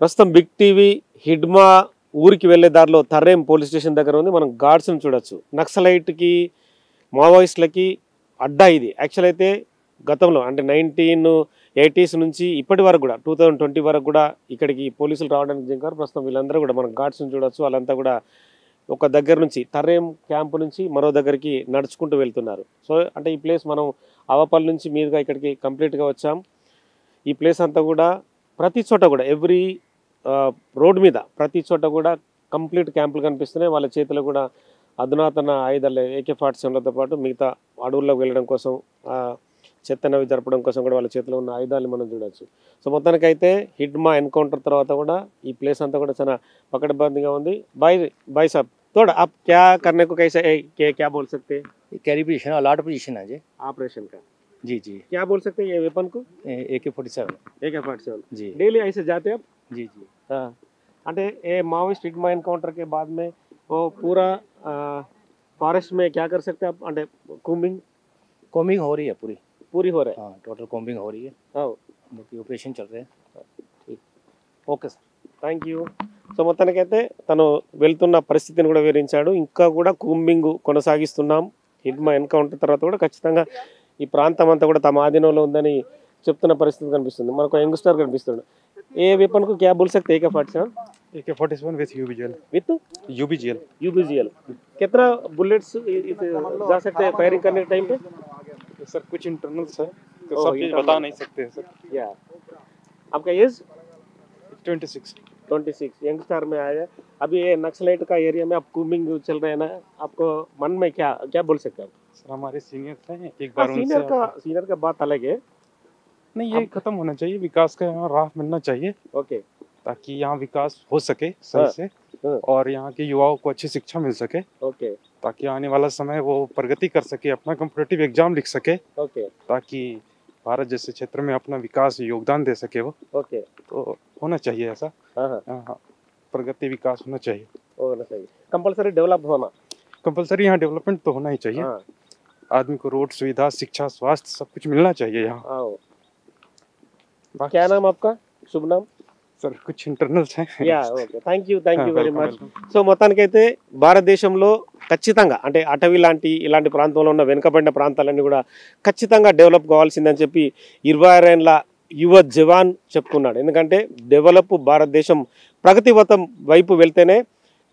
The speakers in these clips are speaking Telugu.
ప్రస్తుతం బిగ్ టీవీ హిడ్మా ఊరికి వెళ్ళే దారిలో తర్రేం పోలీస్ స్టేషన్ దగ్గర ఉంది. మనం గార్డ్స్ని చూడొచ్చు. నక్సలైట్కి మావోయిస్టులకి అడ్డా ఇది. యాక్చువల్ అయితే గతంలో అంటే 1980s నుంచి ఇప్పటి వరకు కూడా 2020 వరకు కూడా ఇక్కడికి పోలీసులు రావడానికి దిగారు. ప్రస్తుతం వీళ్ళందరూ కూడా మనం గార్డ్స్ని చూడొచ్చు. వాళ్ళంతా కూడా ఒక దగ్గర నుంచి తర్రేం క్యాంపు నుంచి మరో దగ్గరికి నడుచుకుంటూ వెళ్తున్నారు. సో అంటే ఈ ప్లేస్ మనం అవపల్లి నుంచి మీదుగా ఇక్కడికి కంప్లీట్గా వచ్చాం. ఈ ప్లేస్ అంతా కూడా ప్రతి చోట కూడా ఎవ్రీ రోడ్ మీద ప్రతి చోట కూడా కంప్లీట్ క్యాంపులు కనిపిస్తున్నాయి. వాళ్ళ చేతిలో కూడా అధునాతన ఆయుధాలు AK-47లతో పాటు మిగతా అడవుల్లోకి వెళ్ళడం కోసం చెత్తనవి జరపడం కోసం కూడా వాళ్ళ చేతిలో ఉన్న ఆయుధాలు మనం చూడొచ్చు. సో మొత్తానికైతే హిడ్మా ఎన్కౌంటర్ తర్వాత కూడా ఈ ప్లేస్ అంతా కూడా చాలా పకడ్బందీగా ఉంది. బాయ్ साहब थोड़ा आप क्या करने को कैसे क्या बोल सकते हैं? कैरी पोजीशन अलॉट पोजीशन है जी ऑपरेशन का जी जी क्या बोल सकते हैं ये वेपन को? AK-47 जी डेली ऐसे जाते हैं आप? जी जी हाँ అంటే ये माओइस्ट हिडमा एनकाउंटर के बाद में वो पूरा फॉरेस्ट में क्या कर सकते हैं आप? అంటే कॉम्बिंग हो रही है पूरी हो रहा है. हाँ टोटल कॉम्बिंग हो रही है. हाँ बाकी ऑपरेशन चल रहे हैं. Okay sir thank you. So మొత్తానికైతే తను వెళ్తున్న పరిస్థితిని కూడా వివరించాడు. ఇంకా కూడా కూంబింగ్ కొనసాగిస్తున్నాం. హిడ్మా ఎన్కౌంటర్ తర్వాత కూడా ఖచ్చితంగా ఈ ప్రాంతం అంతా కూడా తమ ఆధీనంలో ఉందని చెప్తున్న పరిస్థితి కనిపిస్తుంది. మనకు యంగ్స్టర్ కనిపిస్తుంది. ఏ वेपन को क्या बोल सकते हैं? AK-47 विथ UBGL कितना बुलेट्स जा सकते हैं फायरिंग करने के टाइम पे? सर कुछ इंटरनल्स है तो सब चीज बता नहीं सकते हैं सर. या आपका एज 26 यंगस्टर में आया है. अभी ये नक्सलाइट का एरिया में आप कूमिंग चल रहे हैं ना, आपको मन में क्या बोल सकते हैं? सर हमारे सीनियर्स हैं एक बार उनसे सीनियर का बात अलग है. नहीं ये खत्म होना चाहिए. विकास का यहाँ राह मिलना चाहिए. ओके ताकि यहाँ विकास हो सके सही से और यहाँ के युवाओं को अच्छी शिक्षा मिल सके. ओके ताकि आने वाला समय वो प्रगति कर सके, अपना कॉम्पिटिटिव एग्जाम लिख सके. ओके ताकि भारत जैसे क्षेत्र में अपना विकास योगदान दे सके वो. ओके तो होना चाहिए ऐसा. हाँ प्रगति विकास होना चाहिए. कंपलसरी डेवलप होना कंपलसरी यहाँ डेवलपमेंट तो होना ही चाहिए. आदमी को रोड सुविधा शिक्षा स्वास्थ्य सब कुछ मिलना चाहिए यहाँ. क्या नाम आपका? शुभ नाम? सर कुछ इंटरनल्स हैं. Yeah okay thank you very much. So మొత్తానికైతే భారతదేశంలో ఖచ్చితంగా అంటే అటవీ లాంటి ఇలాంటి ప్రాంతంలో ఉన్న వెనుకబడిన ప్రాంతాలన్నీ కూడా ఖచ్చితంగా డెవలప్ కావాల్సిందని చెప్పి 26 ఏళ్ల యువ జవాన్ చెప్తున్నాడు. ఎందుకంటే డెవలప్ భారతదేశం ప్రగతివతం వైపు వెళ్తేనే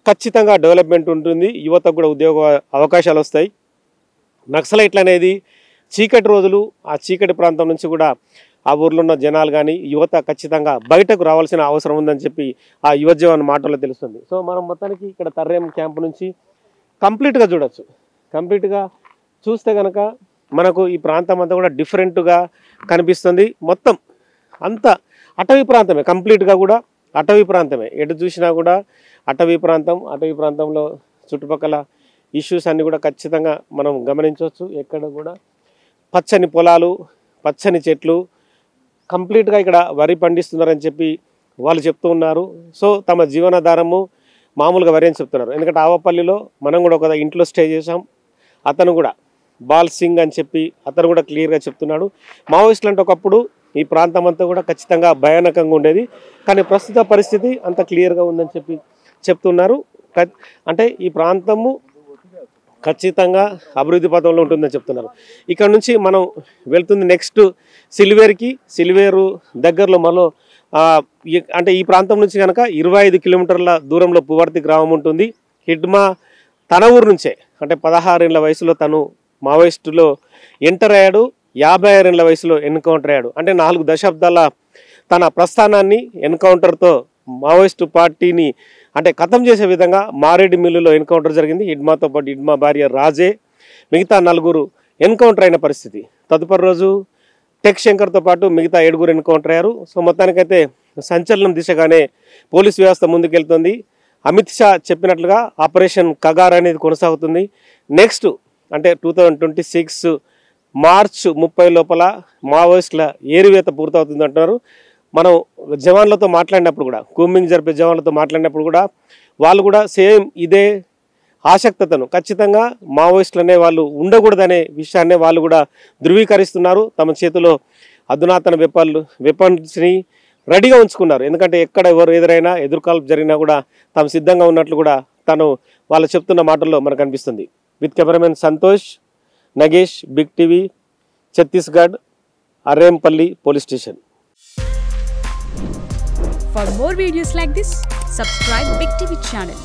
ఖచ్చితంగా డెవలప్మెంట్ ఉంటుంది, యువతకు కూడా ఉద్యోగ అవకాశాలు వస్తాయి. నక్సలైట్లు అనేది చీకటి రోజులు, ఆ చీకటి ప్రాంతం నుంచి కూడా ఆ ఊర్లో ఉన్న జనాలు కానీ యువత ఖచ్చితంగా బయటకు రావాల్సిన అవసరం ఉందని చెప్పి ఆ యువ జవాన్ మాటల్లో తెలుస్తుంది. సో మనం మొత్తానికి ఇక్కడ తర్రేం క్యాంపు నుంచి కంప్లీట్గా చూడొచ్చు. కంప్లీట్గా చూస్తే కనుక మనకు ఈ ప్రాంతం అంతా కూడా డిఫరెంట్గా కనిపిస్తుంది. మొత్తం అంతా అటవీ ప్రాంతమే, కంప్లీట్గా కూడా అటవీ ప్రాంతమే. ఎటు చూసినా కూడా అటవీ ప్రాంతంలో చుట్టుపక్కల ఇష్యూస్ అన్నీ కూడా ఖచ్చితంగా మనం గమనించవచ్చు. ఎక్కడ కూడా పచ్చని పొలాలు, పచ్చని చెట్లు, కంప్లీట్గా ఇక్కడ వరి పండిస్తున్నారని చెప్పి వాళ్ళు చెప్తూ ఉన్నారు. సో తమ జీవనాధారము మామూలుగా వరి అని చెప్తున్నారు. ఎందుకంటే ఆవపల్లిలో మనం కూడా ఒక ఇంట్లో స్టే చేసాం. అతను కూడా బాల్ సింగ్ అని చెప్పి అతను కూడా క్లియర్గా చెప్తున్నాడు. మావోయిస్టులు అంటే ఒకప్పుడు ఈ ప్రాంతం అంతా కూడా ఖచ్చితంగా భయానకంగా ఉండేది, కానీ ప్రస్తుత పరిస్థితి అంత క్లియర్గా ఉందని చెప్పి చెప్తున్నారు. అంటే ఈ ప్రాంతము ఖచ్చితంగా అభివృద్ధి పథంలో ఉంటుందని చెప్తున్నారు. ఇక్కడ నుంచి మనం వెళ్తుంది నెక్స్ట్ సిల్వేరు దగ్గరలో మరో అంటే ఈ ప్రాంతం నుంచి కనుక 25 కిలోమీటర్ల దూరంలో పువర్తి గ్రామం ఉంటుంది. హిడ్మా తన ఊరు నుంచే అంటే 16 ఏళ్ల వయసులో తను మావోయిస్టులో ఎంటర్ అయ్యాడు. 56 ఏళ్ల వయసులో ఎన్కౌంటర్ అయ్యాడు. అంటే 4 దశాబ్దాల తన ప్రస్థానాన్ని ఎన్కౌంటర్తో మావోయిస్టు పార్టీని అంటే ఖతం చేసే విధంగా మారేడు మిల్లులో ఎన్కౌంటర్ జరిగింది. హిడ్మాతో పాటు హిడ్మా భార్య రాజే, మిగతా 4 ఎన్కౌంటర్ అయిన పరిస్థితి. తదుపరి రోజు టెక్ శంకర్తో పాటు మిగతా 7 ఎన్కౌంటర్ అయ్యారు. సో మొత్తానికైతే సంచలనం దిశగానే పోలీస్ వ్యవస్థ ముందుకెళ్తుంది. అమిత్ షా చెప్పినట్లుగా ఆపరేషన్ కగార్ అనేది కొనసాగుతుంది. నెక్స్ట్ అంటే 2026 మార్చ్ 30 లోపల మావోయిస్టుల ఏరివేత పూర్తవుతుంది అంటున్నారు. మనం జవాన్లతో మాట్లాడినప్పుడు కూడా, కూంబింగ్ జరిపే జవాన్లతో మాట్లాడినప్పుడు కూడా వాళ్ళు కూడా సేమ్ ఇదే ఆసక్తతను ఖచ్చితంగా మావోయిస్టులు అనే వాళ్ళు ఉండకూడదనే విషయాన్ని వాళ్ళు కూడా ధృవీకరిస్తున్నారు. తమ చేతిలో అధునాతన వెపన్స్ని రెడీగా ఉంచుకున్నారు. ఎందుకంటే ఎక్కడ ఎవరు ఎదురైనా ఎదురుకాల్పు జరిగినా కూడా తాము సిద్ధంగా ఉన్నట్లు కూడా తను వాళ్ళు చెప్తున్న మాటల్లో మనకు అనిపిస్తుంది. With cameraman Santosh, Nagesh, Big TV, Chhattisgarh, Arempalli police station. For more videos like this, subscribe Big TV channel.